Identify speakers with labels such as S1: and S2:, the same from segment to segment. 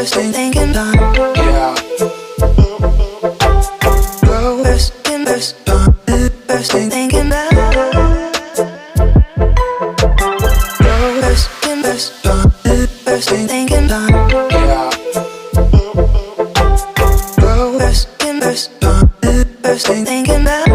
S1: first thing thinking done. Yeah. First thing thinking about. First thing thinking done. Yeah. First thing thinking about.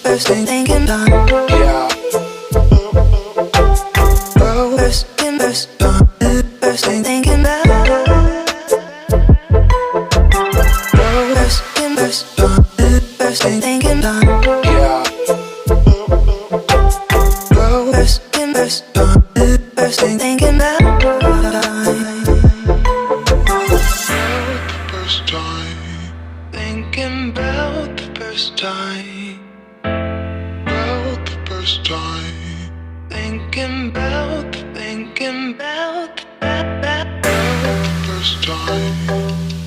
S1: First thing thinking done. Yeah. First thing thinking about. First thing thinking done. Yeah. First thing thinking about. First time thinking about the first time. About the first time thinking about that. First time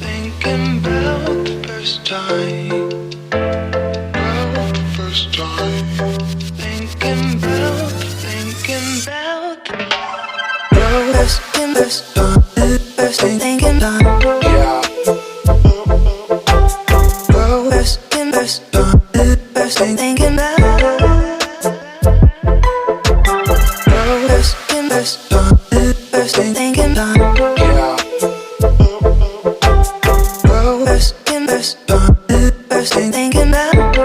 S1: thinking about the first time. About the first time thinking about. First thing thinking done. Yeah. First thing thinking about. First thing thinking done. Yeah. First thing thinking about.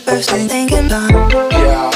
S1: First thing thinking done. Yeah.